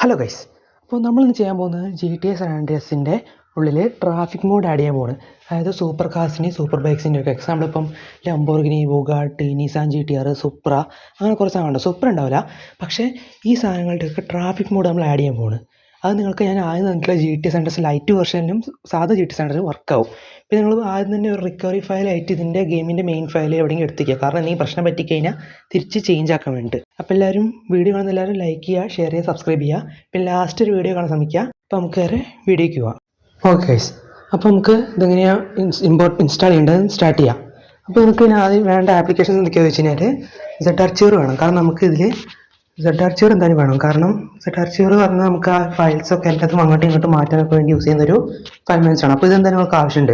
Hello guys, അപ്പോൾ നമ്മളിന്ന് ചെയ്യാൻ പോകുന്നത് GTA San Andreasൻ്റെ ഉള്ളിൽ ട്രാഫിക് മോഡ് ആഡ് ചെയ്യാൻ പോകുന്നത്. അതായത് സൂപ്പർ കാർസിൻ്റെയും സൂപ്പർ ബൈക്സിൻ്റെയും ഒക്കെ എക്സാമ്പിൾ ഇപ്പം ലംബോർഗിനി, ബുഗാട്ടി, നിസാൻ GTR, സുപ്ര, അങ്ങനെ കുറച്ച് സാധനമുണ്ട്. സുപ്ര ഉണ്ടാവില്ല, പക്ഷേ ഈ സാധനങ്ങളുടെയൊക്കെ ട്രാഫിക് മോഡ് നമ്മൾ ആഡ് ചെയ്യാൻ പോകുന്നത്. അത് നിങ്ങൾക്ക് ഞാൻ ആദ്യം തന്നിട്ടുള്ള GTA San Andreas ലൈറ്റ് വെർഷനിലും സാധാ GTA San Andreas വർക്കാവും. പിന്നെ നിങ്ങൾ ആദ്യം തന്നെ ഒരു റിക്കവറി ഫയലായിട്ട് ഇതിൻ്റെ ഗെയിമിൻ്റെ മെയിൻ ഫയൽ എവിടെയെങ്കിലും എടുത്തിക്കുക, കാരണം എന്തെങ്കിലും പ്രശ്നം പറ്റിക്കഴിഞ്ഞാൽ തിരിച്ച് ചേഞ്ച് ആക്കാൻ വേണ്ടിയിട്ട്. അപ്പോൾ എല്ലാവരും വീഡിയോ കാണുന്ന എല്ലാവരും ലൈക്ക് ചെയ്യുക, ഷെയർ ചെയ്യുക, സബ്സ്ക്രൈബ് ചെയ്യുക. പിന്നെ ലാസ്റ്റ് ഒരു വീഡിയോ കാണാൻ ശ്രമിക്കുക. അപ്പോൾ നമുക്ക് വേറെ വീഡിയോയ്ക്ക് പോവാം. ഓക്കെ ഗൈസ്, അപ്പോൾ നമുക്ക് ഇതെങ്ങനെയാണ് ഇൻസ്റ്റാൾ ചെയ്യേണ്ടത് സ്റ്റാർട്ട് ചെയ്യാം. അപ്പോൾ നമുക്ക് ഇതിന് ആദ്യം വേണ്ട ആപ്ലിക്കേഷൻസ് എന്തൊക്കെയാണെന്ന് വെച്ച് കഴിഞ്ഞാൽ ZArchiver വേണം. കാരണം നമുക്ക് ഇതിൽ ZArchiver എന്തായാലും വേണം. കാരണം ZArchiver പറഞ്ഞാൽ നമുക്ക് ആ ഫയൽസൊക്കെ എല്ലാത്തും അങ്ങോട്ടും ഇങ്ങോട്ടും മാറ്റാനൊക്കെ വേണ്ടി യൂസ് ചെയ്യുന്നൊരു ഫയൽ മാനേജറാണ്. അപ്പോൾ ഇതെന്തായാലും നിങ്ങൾക്ക് ആവശ്യമുണ്ട്.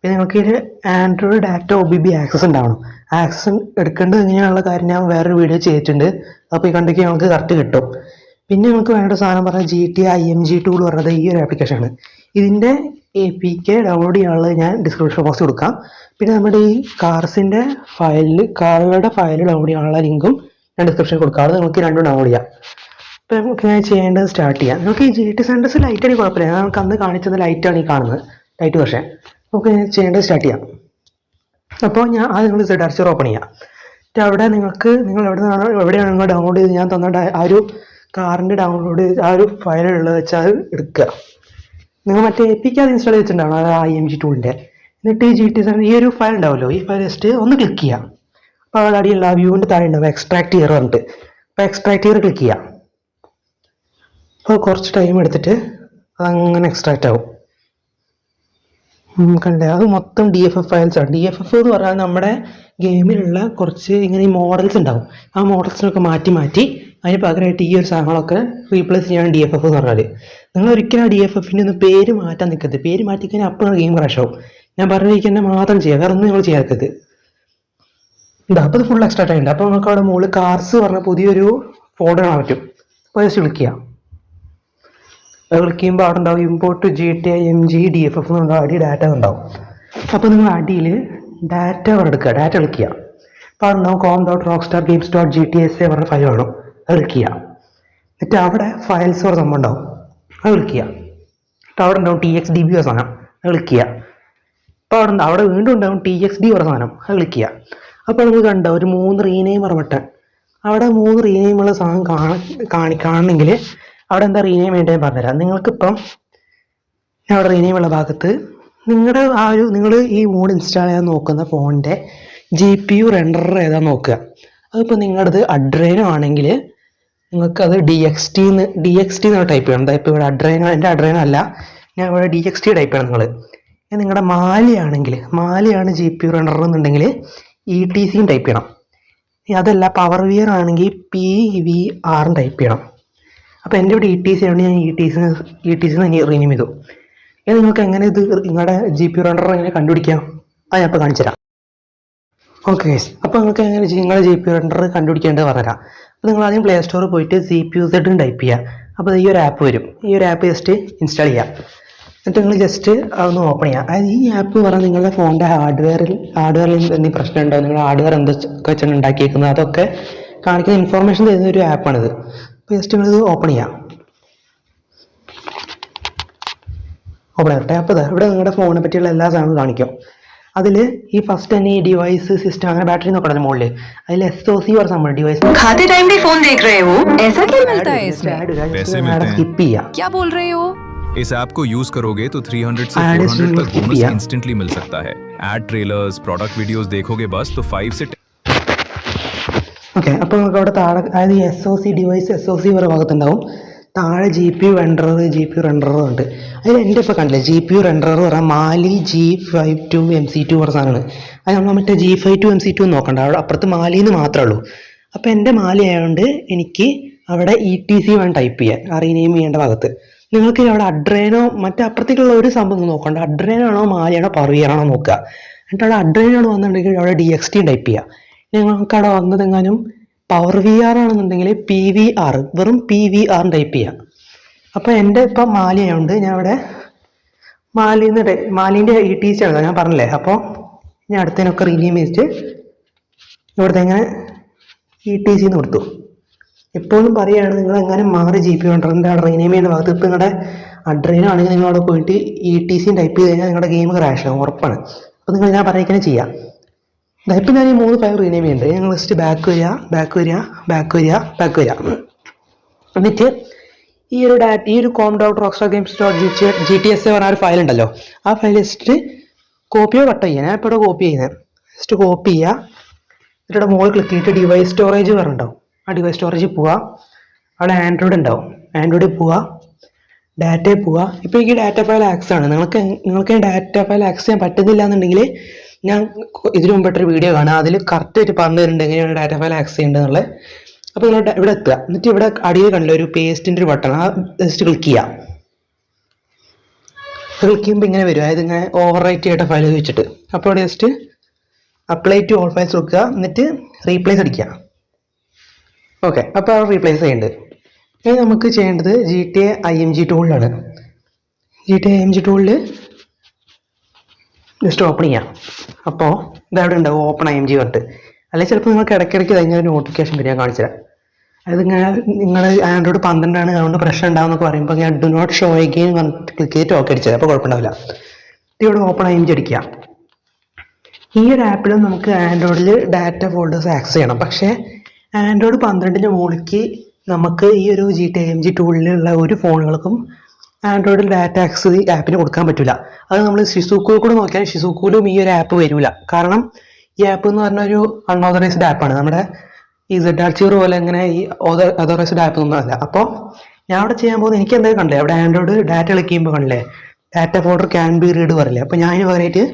പിന്നെ നിങ്ങൾക്ക് ഇതിൽ ആൻഡ്രോയിഡ് ഡാറ്റ OBB ആക്സസ് ഉണ്ടാവണം. ആക്സസ് എടുക്കേണ്ടത് എങ്ങനെയാണുള്ള കാര്യം ഞാൻ വേറൊരു വീഡിയോ ചെയ്തിട്ടുണ്ട്. അപ്പോൾ ഈ കണ്ടൊക്കെ നമുക്ക് കറക്റ്റ് കിട്ടും. പിന്നെ നമുക്ക് വേണ്ട സാധനം പറഞ്ഞാൽ GTA IMG ടൂൾ പറഞ്ഞത് ഈ ഒരു ആപ്ലിക്കേഷനാണ്. ഇതിൻ്റെ APK ഡൗൺലോഡ് ചെയ്യാനുള്ളത് ഞാൻ ഡിസ്ക്രിപ്ഷൻ ബോക്സ് കൊടുക്കാം. പിന്നെ നമ്മുടെ ഈ കാറുകളുടെ ഫയൽ ഡൗൺലോഡ് ചെയ്യാനുള്ള ലിങ്കും ഞാൻ ഡിസ്ക്രിപ്ഷനിൽ കൊടുക്കാം. അത് നമുക്ക് രണ്ടും ഡൗൺലോഡ് ചെയ്യാം. അപ്പോൾ നമുക്ക് ഞാൻ ചെയ്യേണ്ടത് സ്റ്റാർട്ട് ചെയ്യാം. നമുക്ക് ഈ GTA San Andreas ലൈറ്റാണെങ്കിൽ കുഴപ്പമില്ല. നമുക്ക് അന്ന് കാണിച്ചത് ലൈറ്റാണ് ഈ കാണുന്നത്, ലൈറ്റ് വെർഷൻ. നമുക്ക് ചെയ്യേണ്ടത് സ്റ്റാർട്ട് ചെയ്യാം. അപ്പോൾ ഞാൻ ആദ്യം നിങ്ങൾ ZArchiver ഓപ്പൺ ചെയ്യാം. എന്നിട്ട് അവിടെ നിങ്ങൾ എവിടെയാണ് നിങ്ങൾ ഡൗൺലോഡ് ചെയ്ത് ഞാൻ തന്ന ആ ഒരു കാറിൻ്റെ ഡൗൺലോഡ് ആ ഒരു ഫയലുള്ളത് വെച്ചാൽ അത് എടുക്കുക. നിങ്ങൾ മറ്റേ APK അത് ഇൻസ്റ്റാൾ ചെയ്തിട്ടുണ്ടാവണം, അത് IMG ടൂളിൻ്റെ. എന്നിട്ട് ഈ GTA San ഈ ഒരു ഫയൽ ഉണ്ടാവുമല്ലോ, ഈ ഫയൽ ജസ്റ്റ് ഒന്ന് ക്ലിക്ക് ചെയ്യാം. അപ്പോൾ അവിടെ അടിയുള്ള വ്യൂവിൻ്റെ താഴെ ഉണ്ടാവും എക്സ്ട്രാക്ട് ചെയ്യർ പറഞ്ഞിട്ട്. അപ്പോൾ എക്സ്ട്രാക്ട് ചെയ്യർ ക്ലിക്ക് ചെയ്യാം. അപ്പോൾ കുറച്ച് ടൈം എടുത്തിട്ട് അതങ്ങനെ എക്സ്ട്രാക്റ്റ് ആവും. കണ്ടേ, അത് മൊത്തം DFF ഫയൽസാണ്. DFF എന്ന് പറഞ്ഞാൽ നമ്മുടെ ഗെയിമിലുള്ള കുറച്ച് ഇങ്ങനെ ഈ മോഡൽസ് ഉണ്ടാവും. ആ മോഡൽസിനൊക്കെ മാറ്റി അതിന് പകരമായിട്ട് ഈ ഒരു സാധനങ്ങളൊക്കെ റീപ്ലേസ് ചെയ്യാണ് DFF എന്ന് പറഞ്ഞാൽ. നിങ്ങൾ ഒരിക്കലും ആ DFFൻ്റെ ഒന്ന് പേര് മാറ്റാൻ നിൽക്കരുത്. പേര് മാറ്റിക്കഴിഞ്ഞാൽ അപ്പോൾ ഗെയിം ക്രാഷ് ആവും. ഞാൻ പറഞ്ഞിരിക്കുന്നത് മാത്രം ചെയ്യുക, വേറെ ഒന്നും നിങ്ങൾ ചെയ്യാത്തത്. ഇതാ, അപ്പോൾ ഇത് ഫുൾ എക്സ്ട്രാക്ട് ആയിട്ടുണ്ട്. അപ്പോൾ നമുക്ക് അവിടെ മുകളിൽ കാർസ് പറഞ്ഞ പുതിയൊരു ഫോൾഡർ കാണാൻ പറ്റും. അപ്പോൾ ജസ്റ്റ് ക്ലിക്ക് ചെയ്യാം. അത് ക്ലിക്ക് ചെയ്യുമ്പോൾ അവിടെ ഉണ്ടാവും ഇമ്പോർട്ട് GTA IMG DFF എന്നുണ്ടാവും, അടി ഡാറ്റ ഉണ്ടാവും. അപ്പോൾ നിങ്ങൾ അടിയിൽ ഡാറ്റ എടുക്കുക, ഡാറ്റ ക്ലിക്ക് ചെയ്യുക. അപ്പോൾ അവിടെ ഉണ്ടാവും com.rockstargames.gtsa പറഞ്ഞ ഫയൽ വേണം, അത് ക്ലിക്ക് ചെയ്യുക. എന്നിട്ട് അവിടെ ഫയൽസ് പറഞ്ഞ സംഭവം ഉണ്ടാവും, അത് ക്ലിക്ക് ചെയ്യുക. എന്നിട്ട് അവിടെ ഉണ്ടാവും TXDB പറഞ്ഞ സാധനം, അത് ക്ലിക്ക് ചെയ്യുക. അപ്പോൾ അവിടെ വീണ്ടും ഉണ്ടാവും TXD പറഞ്ഞ സാധനം, അത് ക്ലിക്ക് ചെയ്യുക. അപ്പോൾ നമുക്ക് കണ്ടോ ഒരു 3 റീനെയിം പറഞ്ഞ ബട്ടൺ. അവിടെ 3 റീനെയിമുള്ള സാധനം കാണണമെങ്കിൽ അവിടെ എന്താ റീനെയിം വേണ്ടത് പറഞ്ഞുതരാം. നിങ്ങൾക്കിപ്പം അവിടെ റീനെയിമുള്ള ഭാഗത്ത് നിങ്ങൾ ഈ മോഡ് ഇൻസ്റ്റാൾ ചെയ്യാൻ നോക്കുന്ന ഫോണിൻ്റെ GPU റെൻഡർ ഏതാ നോക്കുക. അതിപ്പോൾ നിങ്ങളുടേത് അഡ്രൈനോ ആണെങ്കിൽ നിങ്ങൾക്കത് DXT എന്ന് ടൈപ്പ് ചെയ്യണം. ഇപ്പോൾ ഇവിടെ എൻ്റെ അഡ്രൈനോ അല്ല, ഞാൻ ഇവിടെ DXT ടൈപ്പ് ചെയ്യണം. നിങ്ങളുടെ മാലിയാണ് GPU റെൻഡർ എന്നുണ്ടെങ്കിൽ ETC ടൈപ്പ് ചെയ്യണം. അതല്ല പവർ വിയർ ആണെങ്കിൽ PVR ടൈപ്പ് ചെയ്യണം. അപ്പോൾ എൻ്റെ ഇവിടെ ETC ആണ്, ഞാൻ ETC റീനെയിം ചെയ്തു. നിങ്ങൾക്ക് എങ്ങനെ ഇത് നിങ്ങളുടെ GPU റെൻഡർ എങ്ങനെ കണ്ടുപിടിക്കാം അത് ഞാൻ ഇപ്പോൾ കാണിച്ചു തരാം. ഓക്കെ, അപ്പോൾ നിങ്ങൾക്ക് എങ്ങനെ നിങ്ങളുടെ GPU റെൻഡർ കണ്ടുപിടിക്കേണ്ടത് പറഞ്ഞുതരാം. അപ്പോൾ നിങ്ങൾ ആദ്യം പ്ലേ സ്റ്റോറിൽ പോയിട്ട് CPUZ ടൈപ്പ് ചെയ്യുക. അപ്പോൾ ഈ ഒരു ആപ്പ് വരും. ഈ ഒരു ആപ്പ് ജസ്റ്റ് ഇൻസ്റ്റാൾ ചെയ്യുക. എന്നിട്ട് നിങ്ങൾ ജസ്റ്റ് അതൊന്ന് ഓപ്പൺ ചെയ്യുക. അതായത് ഈ ആപ്പ് പറഞ്ഞാൽ നിങ്ങളുടെ ഫോണിൻ്റെ ഹാർഡ്വെയറിൽ എന്തെങ്കിലും പ്രശ്നം ഉണ്ടാവും, നിങ്ങളുടെ ഹാർഡ്വെയർ എന്തൊക്കെ വെച്ചാണ് ഉണ്ടാക്കിയേക്കുന്നത് അതൊക്കെ കാണിക്കുന്ന ഇൻഫോർമേഷൻ തരുന്ന ഒരു ആപ്പാണിത്. അപ്പോൾ ജസ്റ്റ് നിങ്ങളിത് ഓപ്പൺ ചെയ്യാം. ഓപ്പൺ ആകട്ടെ. അപ്പോൾ ഇവിടെ നിങ്ങളുടെ ഫോണിനെ പറ്റിയുള്ള എല്ലാ സാധനങ്ങളും കാണിക്കും. അതിൽ ഈ ഫസ്റ്റ് തന്നെ ഈ ഡിവൈസ് സിസ്റ്റം അങ്ങനെ ബാറ്ററി നോക്കണം മുകളിൽ. അതിൽ SOC പറഞ്ഞ സംഭവം ഡിവൈസ് സ്കിപ്പ് ചെയ്യാം. इस ऐप को यूज करोगे तो 300 से 400 तक बोनस इंस्टेंटली मिल सकता है. एड ट्रेलर्स, प्रोडक्ट वीडियोस देखोगे बस तो 5 से ഓക്കെ. അപ്പോൾ നമുക്ക് അവിടെ താഴെ അതായത് ഈ SOC ഡിവൈസ് SOC ഒരു ഭാഗത്തുണ്ടാവും. താഴെ GPU റെൻഡർ ഉണ്ട്. അതിൽ എൻ്റെ ഇപ്പോൾ കണ്ടില്ലേ GPU റെൻഡർ പറഞ്ഞാൽ മാലി G52 MC2 പറഞ്ഞ സാധനമാണ്. അത് നമ്മൾ മറ്റേ G52 MC2 നോക്കണ്ട, അവിടെ അപ്പുറത്ത് മാലിന്ന് മാത്രമേ ഉള്ളൂ. അപ്പോൾ എൻ്റെ മാലി ആയതുകൊണ്ട് എനിക്ക് അവിടെ ETC വേണം ടൈപ്പ് ചെയ്യാൻ, റീനെയിം ചെയ്യേണ്ട ഭാഗത്ത്. നിങ്ങൾക്ക് അവിടെ അഡ്രൈനോ മറ്റേ അപ്പുറത്തേക്കുള്ള ഒരു സംഭവം നോക്കണ്ട, അഡ്രൈനോ ആണോ മാലിയാണോ പർവിയറാണോ നോക്കുക. എന്നിട്ട് അവിടെ അഡ്രൈനോ ആണോ വന്നിട്ടുണ്ടെങ്കിൽ അവിടെ DXT ടൈപ്പ് ചെയ്യുക. നിങ്ങൾക്ക് അവിടെ വന്നതെങ്ങാനും പവർ VR ആണെന്നുണ്ടെങ്കിൽ PVR, വെറും PVR ടൈപ്പ് ചെയ്യുക. അപ്പോൾ എൻ്റെ ഇപ്പം മാലി ആയതുകൊണ്ട് ഞാൻ അവിടെ മാലിൻ്റെ ETC ആണ് ഞാൻ പറഞ്ഞില്ലേ. അപ്പോൾ ഞാൻ അടുത്തതിനൊക്കെ റീനെയിം ചെയ്തിട്ട് ഇവിടുത്തെ ഇങ്ങനെ ETC എന്ന് കൊടുത്തു. എപ്പോഴും പറയുകയാണ് നിങ്ങൾ എങ്ങനെ മാറി ജി പി കൊണ്ടുവരേണ്ട റീനെയിം ചെയ്യുന്ന ഭാഗത്ത്. ഇപ്പോൾ നിങ്ങളുടെ അഡ്രൈനാണെങ്കിൽ നിങ്ങൾ അവിടെ പോയിട്ട് ETC ടൈപ്പ് ചെയ്ത് കഴിഞ്ഞാൽ നിങ്ങളുടെ ഗെയിം ക്രാഷ് ആവും, ഉറപ്പാണ്. അപ്പോൾ നിങ്ങൾ ഞാൻ പറയുന്നത് ചെയ്യാം. ഇപ്പം ഞാൻ ഈ 3 ഫയൽ റീനെയിം ചെയ്യുന്നുണ്ട്. ഞങ്ങൾ ജസ്റ്റ് ബാക്ക് വരിക. എന്നിട്ട് ഈ ഒരു com.rockstargames.gts പറഞ്ഞ ഒരു ഫയൽ ഉണ്ടല്ലോ, ആ ഫയൽ ജസ്റ്റ് കോപ്പിയോ കട്ടോ ചെയ്യാം. ഞാൻ ഇപ്പോൾ ഇവിടെ കോപ്പി ചെയ്യുന്നത്. ജസ്റ്റ് കോപ്പി ചെയ്യുക. എന്നിട്ട് മുകളിൽ ക്ലിക്ക് ചെയ്തിട്ട് ഡിവൈസ് സ്റ്റോറേജ് പറഞ്ഞിട്ടുണ്ടാവും. ആ ഡിവൈസ് സ്റ്റോറേജിൽ പോവുക. അവിടെ ആൻഡ്രോയിഡ് ഉണ്ടാവും. ആൻഡ്രോയിഡിൽ പോവുക, ഡാറ്റയിൽ പോവുക. ഇപ്പോൾ ഈ ഡാറ്റ ഫയൽ ആക്സസ് ആണ്. നിങ്ങൾക്ക് ഡാറ്റ ഫയൽ ആക്സസ് ചെയ്യാൻ പറ്റുന്നില്ല എന്നുണ്ടെങ്കിൽ ഞാൻ ഇതിനു മുമ്പിട്ടൊരു വീഡിയോ കാണാം, അതിൽ കറക്റ്റായിട്ട് പറഞ്ഞു തരുന്നുണ്ട് എങ്ങനെയാണ് ഡാറ്റ ഫയൽ ആക്സസ് ചെയ്യേണ്ടതെന്നുള്ളത്. അപ്പോൾ നിങ്ങൾ ഇവിടെ എത്തുക. എന്നിട്ട് ഇവിടെ അടിയിൽ കണ്ടില്ല ഒരു പേസ്റ്റിൻ്റെ ഒരു ബട്ടൺ, ആ ജസ്റ്റ് ക്ലിക്ക് ചെയ്യാം. ക്ലിക്ക് ചെയ്യുമ്പോൾ ഇങ്ങനെ വരും, അതായത് ഇങ്ങനെ ഓവർ റൈറ്റ് ചെയ്തിട്ട ഫയൽ വെച്ചിട്ട്. അപ്പോൾ ഇവിടെ just apply to all files കൊടുക്കുക. എന്നിട്ട് റീപ്ലേസ് അടിക്കുക. ഓക്കെ, അപ്പോൾ അവിടെ റീപ്ലേസ് ചെയ്യുന്നുണ്ട്. ഇനി നമുക്ക് ചെയ്യേണ്ടത് GTA IMG ടൂളിലാണ്. GTA IMG ടൂളിൽ ജസ്റ്റ് ഓപ്പൺ ചെയ്യാം. അപ്പോൾ ഇതവിടെ ഉണ്ടാവും ഓപ്പൺ IMG പറഞ്ഞിട്ട്. അല്ലെങ്കിൽ ചിലപ്പോൾ നിങ്ങൾക്ക് ഇടയ്ക്കിടയ്ക്ക് കഴിഞ്ഞാൽ ഒരു നോട്ടിഫിക്കേഷൻ വരിക, കാണിച്ചു തരാം. അതായത് ഇങ്ങനെ നിങ്ങൾ ആൻഡ്രോയിഡ് 12 അതുകൊണ്ട് പ്രശ്നം ഉണ്ടാവും എന്നൊക്കെ പറയുമ്പോൾ ഞാൻ ഡു നോട്ട് ഷോ എഗെയിൻ പറഞ്ഞിട്ട് ക്ലിക്ക് ചെയ്തിട്ട് ഓക്കെ അടിച്ചത്. അപ്പോൾ കുഴപ്പമുണ്ടാവില്ല. ഇവിടെ ഓപ്പൺ IMG അടിക്കുക. ഈ ഒരു ആപ്പിലും നമുക്ക് ആൻഡ്രോയിഡിൽ ഡാറ്റ ഫോൾഡേഴ്സ് ആക്സസ് ചെയ്യണം. പക്ഷേ ആൻഡ്രോയിഡ് 12 മുകളിലേക്ക് നമുക്ക് ഈ ഒരു GTA IMG ടൂളിലുള്ള ഒരു ഫോണുകൾക്കും ആൻഡ്രോയിഡിൽ ഡാറ്റ ആക്സസ് ഈ ആപ്പിന് കൊടുക്കാൻ പറ്റില്ല. അത് നമ്മൾ ഷിസുക്കുവിൽ കൂടെ നോക്കിയാൽ ഷിസുക്കുവിലും ഈ ഒരു ആപ്പ് വരില്ല. കാരണം ഈ ആപ്പ് എന്ന് പറഞ്ഞ ഒരു അൺഓതറൈസ്ഡ് ആപ്പാണ്. നമ്മുടെ ഈ ZR0 പോലെ ഇങ്ങനെ ഈ ഓതറൈസ്ഡ് ആപ്പ് ഒന്നും അല്ല. അപ്പോൾ ഞാൻ അവിടെ ചെയ്യാൻ പോകുന്നത്, എനിക്ക് എന്തായാലും കണ്ടില്ലേ അവിടെ ആൻഡ്രോയിഡ് ഡാറ്റ കളിക്ക് ചെയ്യുമ്പോൾ കണ്ടില്ലേ data folder can be read പറയില്ലേ. അപ്പോൾ ഞാൻ അതിന് പകരമായിട്ട്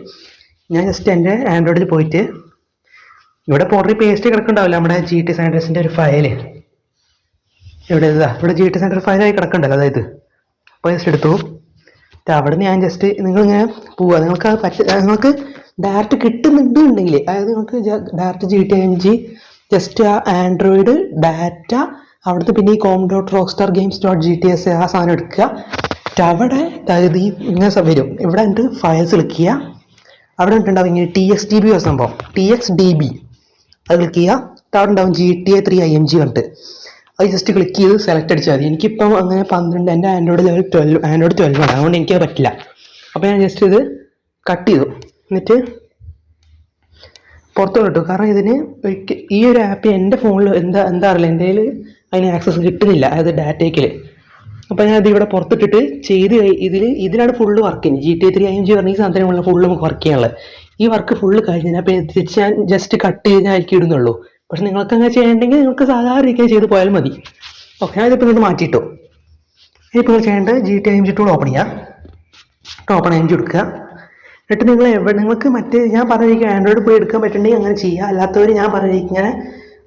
ഞാൻ ജസ്റ്റ് എൻ്റെ ആൻഡ്രോയിഡിൽ പോയിട്ട് ഇവിടെ ഫോൾഡറിൽ പേസ്റ്റ് കിടക്കുന്നുണ്ടാവില്ല നമ്മുടെ GT സാൻഡേഴ്സിൻ്റെ ഒരു ഫയൽ. ഇവിടെ GT സാൻഡർ ഫയലായി കിടക്കണ്ടല്ലോ, അതായത് അപ്പോൾ ജസ്റ്റ് എടുത്തു. അവിടെ നിന്ന് ഞാൻ ജസ്റ്റ് നിങ്ങളിങ്ങനെ പോവുക. നിങ്ങൾക്ക് അത് നിങ്ങൾക്ക് ഡയറക്റ്റ് കിട്ടുന്നുണ്ടെങ്കിൽ, അതായത് നിങ്ങൾക്ക് ഡയറക്റ്റ് GTA IMG ജസ്റ്റ് ആ ആൻഡ്രോയിഡ് ഡാറ്റ അവിടുത്തെ പിന്നെ ഈ com.rockstargames.gts ആ സാധനം എടുക്കുക. അവിടെ അതായത് ഈ ഇങ്ങനെ വരും. ഇവിടെ എന്നിട്ട് ഫയൽസ് ക്ലിക്ക് ചെയ്യുക. അവിടെ ഉണ്ടാവും ഇങ്ങനെ TXDB സംഭവം, TXDB അത് ക്ലിക്ക് ചെയ്യുക. അവിടെ ഉണ്ടാവും GTA 3 IMG പറഞ്ഞിട്ട്. അത് ജസ്റ്റ് ക്ലിക്ക് ചെയ്ത് സെലക്ട് അടിച്ചാൽ മതി. എനിക്കിപ്പം അങ്ങനെ 12, എൻ്റെ ആൻഡ്രോയിഡ് ലെവൽ 12, ആൻഡ്രോയിഡ് 12 ആണ്. അതുകൊണ്ട് എനിക്കത് പറ്റില്ല. അപ്പോൾ ഞാൻ ജസ്റ്റ് ഇത് കട്ട് ചെയ്തു. എന്നിട്ട് പുറത്തു കിട്ടും. കാരണം ഇതിന് ഈ ഒരു ആപ്പ് എൻ്റെ ഫോണിൽ എന്താ അറിയില്ല, എൻ്റെ കയ്യിൽ അതിന് ആക്സസ് കിട്ടുന്നില്ല, അതായത് ഡാറ്റയ്ക്ക്. അപ്പോൾ ഞാൻ ഇത് ഇവിടെ പുറത്തിട്ടിട്ട് ചെയ്ത് ഇതിലാണ് ഫുള്ള് വർക്ക് ചെയ്യുന്നത്. GTA 3 IMG പറഞ്ഞ ഈ സാധനത്തിനുള്ള ഫുള്ള് നമുക്ക് വർക്ക് ചെയ്യാനുള്ളത്. ഈ വർക്ക് ഫുള്ള് കഴിഞ്ഞാൽ അപ്പോൾ തിരിച്ച് ഞാൻ ജസ്റ്റ് കട്ട് ചെയ്ത് ഞാൻ ആയിരിക്കും ഇടുന്നുള്ളൂ. പക്ഷെ നിങ്ങൾക്ക് അങ്ങനെ ചെയ്യണമെങ്കിൽ നിങ്ങൾക്ക് സാധാരണ രീതിയിൽ ചെയ്ത് പോയാൽ മതി. ഓക്കെ, ഞാനിതിപ്പോൾ ഇങ്ങോട്ട് മാറ്റിയിട്ടു. ഇപ്പോൾ നിങ്ങൾ ചെയ്യേണ്ടത് GTA IMG ടൂൾ ഓപ്പൺ ചെയ്യുക. ഓപ്പൺ IMG എടുക്കുക. എന്നിട്ട് നിങ്ങൾക്ക് മറ്റേ ഞാൻ പറഞ്ഞിരിക്കുക ആൻഡ്രോയിഡ് പോയി എടുക്കാൻ പറ്റുന്നുണ്ടെങ്കിൽ അങ്ങനെ ചെയ്യുക. അല്ലാത്തവർ ഞാൻ പറഞ്ഞിരിക്കുക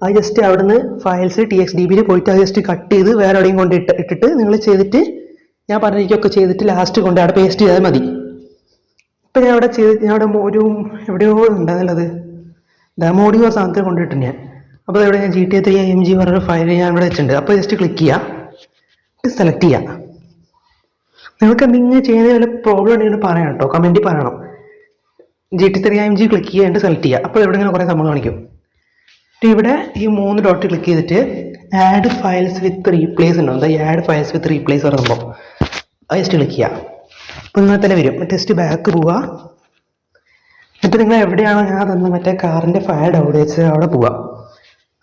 അത് ജസ്റ്റ് അവിടുന്ന് ഫയൽസ് TXDBയിൽ പോയിട്ട് അത് ജസ്റ്റ് കട്ട് ചെയ്ത് വേറെ എവിടെയും കൊണ്ട് ഇട്ടിട്ട് നിങ്ങൾ ചെയ്തിട്ട് ഞാൻ പറഞ്ഞിരിക്കുകയൊക്കെ ചെയ്തിട്ട് ലാസ്റ്റ് കൊണ്ട് അവിടെ പേസ്റ്റ് ചെയ്താൽ മതി. ഇപ്പം ഞാൻ അവിടെ ഒരു എവിടെയോ ഉണ്ടാകുന്നത് ഡെമോഡിയോ സാധനത്തിൽ കൊണ്ടിട്ട് ഞാൻ. അപ്പോൾ ഇവിടെ ഞാൻ GTA 3 IMG പറഞ്ഞൊരു ഫയൽ ഞാൻ ഇവിടെ വെച്ചിട്ടുണ്ട്. അപ്പോൾ ജസ്റ്റ് ക്ലിക്ക് ചെയ്യുക, സെലക്ട് ചെയ്യുക. നിങ്ങൾക്ക് എന്തെങ്കിലും ചെയ്യുന്ന വല്ല പ്രോബ്ലം ഉണ്ടെങ്കിൽ പറയാം കേട്ടോ, കമൻറ്റിൽ പറയണം. GTA 3 IMG ക്ലിക്ക് ചെയ്യാണ്ട് സെലക്ട് ചെയ്യുക. അപ്പോൾ ഇവിടെ ഇങ്ങനെ കുറേ സംഭവം കാണിക്കും. ഇവിടെ ഈ 3 ഡോട്ട് ക്ലിക്ക് ചെയ്തിട്ട് ആഡ് ഫയൽസ് വിത്ത് റീപ്ലേസ് ഉണ്ടോ, എന്താ ആഡ് ഫയൽസ് വിത്ത് റീപ്ലേസ് പറയുമ്പോൾ അത് ജസ്റ്റ് ക്ലിക്ക് ചെയ്യുക. അപ്പോൾ ഇങ്ങനെ തന്നെ വരും. ജസ്റ്റ് ബാക്ക് പോവുക. എന്നിട്ട് നിങ്ങൾ എവിടെയാണോ ഞാൻ തന്ന മറ്റേ കാറിൻ്റെ ഫയൽ ഡൗൺലോഡ് വെച്ച് അവിടെ പോവുക.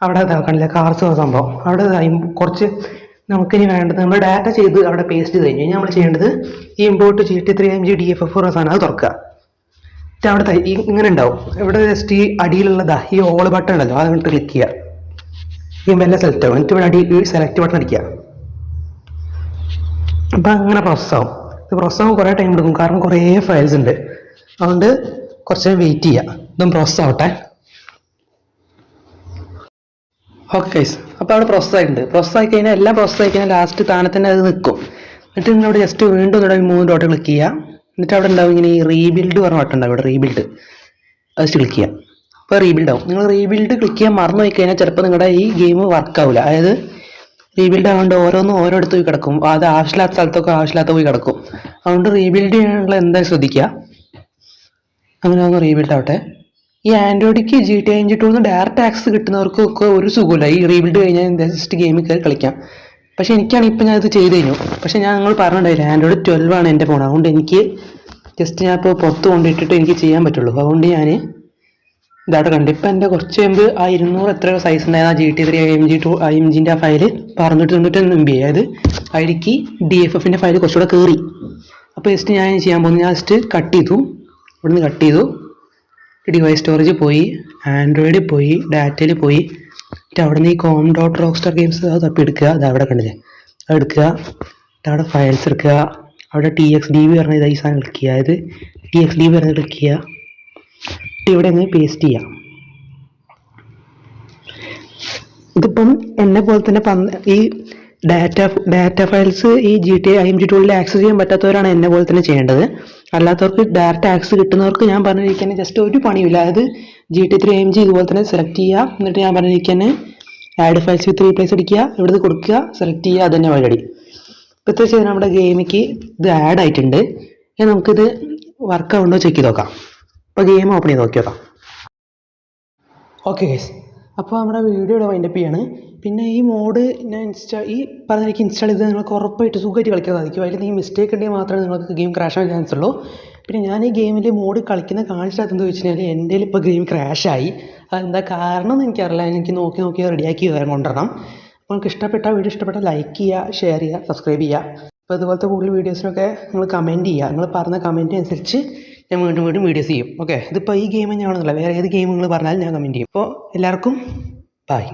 അവിടെ ഇതാക്കണില്ല കാർസ് സംഭവം. അവിടെ കുറച്ച് നമുക്കിനി വേണ്ടത് നമ്മൾ ഡാറ്റ ചെയ്ത് അവിടെ പേസ്റ്റ് ചെയ്ത് കഴിഞ്ഞ് നമ്മൾ ചെയ്യേണ്ടത് ഈ ഇമ്പോർട്ട് GTA 3 IMG DFF സാധനം അത് തുറക്കുക. അവിടെ ഇങ്ങനെ ഉണ്ടാവും. ഇവിടെ ജസ്റ്റ് ഈ അടിയിലുള്ളതാ ഈ ഓൾ ബട്ടൺ ഉണ്ടല്ലോ, അത് കണ്ടിട്ട് ക്ലിക്ക് ചെയ്യുക. ഈ മെല്ലെ സെലക്ട് ആവും. എന്നിട്ട് ഇവിടെ സെലക്ട് ബട്ടൺ അടിക്കുക. അപ്പം അങ്ങനെ പ്രോസസ്സാവും. ഇത് പ്രോസസ്സാകുമ്പോൾ കുറേ ടൈം എടുക്കും, കാരണം കുറേ ഫയൽസ് ഉണ്ട്. അതുകൊണ്ട് കുറച്ച് വെയിറ്റ് ചെയ്യുക, ഇതും പ്രോസസ്സ് ആവട്ടെ. ഓക്കെ ഗൈസ്, അപ്പോൾ അവിടെ പ്രോസസ്സായിട്ടുണ്ട്. പ്രോസസ്സായി കഴിഞ്ഞാൽ എല്ലാം പ്രോസസ്സായി കഴിഞ്ഞാൽ ലാസ്റ്റ് താനെ തന്നെ അത് നിൽക്കും. എന്നിട്ട് നിങ്ങളവിടെ ജസ്റ്റ് വീണ്ടും ഇവിടെ 3 ഡോട്ട് ക്ലിക്ക് ചെയ്യുക. എന്നിട്ട് അവിടെ ഉണ്ടാവും ഇങ്ങനെ ഈ റീബിൽഡ് പറഞ്ഞ ബട്ടൺ ഉണ്ടാവും. ഇവിടെ റീബിൽഡ് അത് ജസ്റ്റ് ക്ലിക്ക് ചെയ്യാം. അപ്പോൾ റീബിൽഡ് ആവും. നിങ്ങൾ റീബിൽഡ് ക്ലിക്ക് ചെയ്യാൻ മറന്നു പോയി കഴിഞ്ഞാൽ ചിലപ്പോൾ നിങ്ങളുടെ ഈ ഗെയിം വർക്ക് ആവില്ല. അതായത് റീബിൽഡ് ആവുകൊണ്ട് ഓരോന്നും ഓരോടത്ത് പോയി കിടക്കും. അത് ആവശ്യമില്ലാത്ത സ്ഥലത്തൊക്കെ ആവശ്യമില്ലാത്ത പോയി കിടക്കും. അതുകൊണ്ട് റീബിൽഡ് ചെയ്യാനുള്ള എന്തായാലും ശ്രദ്ധിക്കുക. അങ്ങനെ ഒന്ന് റീബിൽഡ് ആവട്ടെ. ഈ ആൻഡ്രോയിഡിക്ക് GTA 5 ഡയറക്റ്റ് ആക്സസ് കിട്ടുന്നവർക്കൊക്കെ ഒരു സുഖമില്ല. ഈ റീബിൽഡ് കഴിഞ്ഞാൽ ജസ്റ്റ് ഗെയിമിൽ കയറി കളിക്കാം. പക്ഷേ എനിക്കാണ് ഇപ്പം ഞാനത് ചെയ്ത് കഴിഞ്ഞു. പക്ഷേ ഞാൻ നിങ്ങൾ പറഞ്ഞിട്ടുണ്ടായില്ല, ആൻഡ്രോയിഡ് 12 ആണ് എൻ്റെ ഫോൺ. അതുകൊണ്ട് എനിക്ക് ജസ്റ്റ് ഞാൻ ഇപ്പോൾ പുറത്ത് കൊണ്ടിട്ടിട്ട് എനിക്ക് ചെയ്യാൻ പറ്റുള്ളൂ. അതുകൊണ്ട് ഞാൻ ഇതവിടെ കണ്ടു. ഇപ്പം എൻ്റെ കുറച്ച് മുമ്പ് ആ 200 എത്രയോ സൈസ് ഉണ്ടായിരുന്ന GT3 IMG ആ ഫയല് 691 MB. അതായത് അതിലേക്ക് DFFൻ്റെ ഫയൽ കുറച്ചുകൂടെ കയറി. അപ്പോൾ ജസ്റ്റ് ഞാൻ ചെയ്യാൻ പോകുന്നത്, ഞാൻ ജസ്റ്റ് കട്ട് ചെയ്തു, ഇവിടുന്ന് കട്ട് ചെയ്തു, ഡിവൈസ് സ്റ്റോറേജ് പോയി, ആൻഡ്രോയിഡിൽ പോയി, ഡാറ്റയിൽ പോയി, എന്നിട്ട് അവിടെ നിന്ന് ഈ com.rockstar.games അത് തപ്പി എടുക്കുക. അത് അവിടെ കണ്ടില്ലേ, അത് എടുക്കുക, അവിടെ ഫയൽസ് എടുക്കുക, അവിടെ TXDB പറഞ്ഞ ഈ സാധനം ക്ലിക്ക് ചെയ്യുക. അതായത് TXDB പറഞ്ഞ് ക്ലിക്ക് ചെയ്യുക, എന്നിട്ട് ഇവിടെ അങ്ങ് പേസ്റ്റ് ചെയ്യുക. ഇതിപ്പം എന്നെ പോലെ തന്നെ ഈ ഡാറ്റ ഫയൽസ് ഈ GTA IMG ടൂളിൽ ആക്സസ് ചെയ്യാൻ പറ്റാത്തവരാണ് എന്നെ പോലെ തന്നെ ചെയ്യേണ്ടത്. അല്ലാത്തവർക്ക് ഡയറക്റ്റ് ആക്സസ് കിട്ടുന്നവർക്ക് ഞാൻ പറഞ്ഞിരിക്കാൻ ജസ്റ്റ് ഒരു പണിയില്ല. അതായത് GT3 IMG ഇതുപോലെ തന്നെ സെലക്ട് ചെയ്യുക, എന്നിട്ട് ഞാൻ പറഞ്ഞിരിക്കാൻ ആഡ് ഫയൽസ് വിത്ത് റീപ്ലേസ് അടിക്കുക, ഇവിടുന്ന് കൊടുക്കുക, സെലക്ട് ചെയ്യുക, അത് തന്നെ പരിപാടി. ഇപ്പോൾ ചെയ്താൽ നമ്മുടെ ഗെയിമിക്ക് ഇത് ആഡ് ആയിട്ടുണ്ട്. ഇനി നമുക്കിത് വർക്ക് ആവുണ്ടോ ചെക്ക് ചെയ്ത് നോക്കാം. അപ്പോൾ ഗെയിം ഓപ്പൺ ചെയ്ത് നോക്കി നോക്കാം. ഓക്കെ ഗൈസ്, അപ്പോൾ നമ്മുടെ വീഡിയോ ഇവിടെ വൈൻഡപ്പ് ചെയ്യാണ്. പിന്നെ ഈ മോഡ് ഞാൻ ഈ പറഞ്ഞിരിക്കും ഇൻസ്റ്റാൾ ചെയ്ത് നിങ്ങൾക്ക് ഉറപ്പായിട്ട് സുഖമായിട്ട് കളിക്കാൻ സാധിക്കും. അതിൽ ഈ മിസ്റ്റേക്ക് ഉണ്ടെങ്കിൽ മാത്രമേ നിങ്ങൾക്ക് ഗെയിം ക്രാഷ് ആവാൻ ചാൻസ് ഉള്ളൂ. പിന്നെ ഞാൻ ഈ ഗെയിമിൽ മോഡ് കളിക്കുന്ന കാണിച്ചിട്ടാത്തെന്ന് വെച്ച് കഴിഞ്ഞാൽ എൻ്റെ ഇപ്പോൾ ഗെയിം ക്രാഷായി. അതെന്താ കാരണം എന്ന് എനിക്കറിയില്ല. എനിക്ക് നോക്കി റെഡിയാക്കി കൊണ്ടുവരണം. അപ്പോൾ നിങ്ങൾക്ക് വീഡിയോ ഇഷ്ടപ്പെട്ടാൽ ലൈക്ക് ചെയ്യുക, ഷെയർ ചെയ്യുക, സബ്സ്ക്രൈബ് ചെയ്യുക. അപ്പോൾ ഇതുപോലത്തെ കൂടുതൽ വീഡിയോസിനൊക്കെ നിങ്ങൾ കമൻറ്റ് ചെയ്യുക. നിങ്ങൾ പറഞ്ഞ കമൻറ്റ് അനുസരിച്ച് ഞാൻ വീണ്ടും വീഡിയോസ് ചെയ്യും. ഓക്കെ, ഇതിപ്പോൾ ഈ ഗെയിം ഞാണെന്നില്ല, വേറെ ഏത് ഗെയിം നിങ്ങൾ പറഞ്ഞാലും ഞാൻ കമൻറ്റ് ചെയ്യും. അപ്പോൾ എല്ലാവർക്കും ബൈ.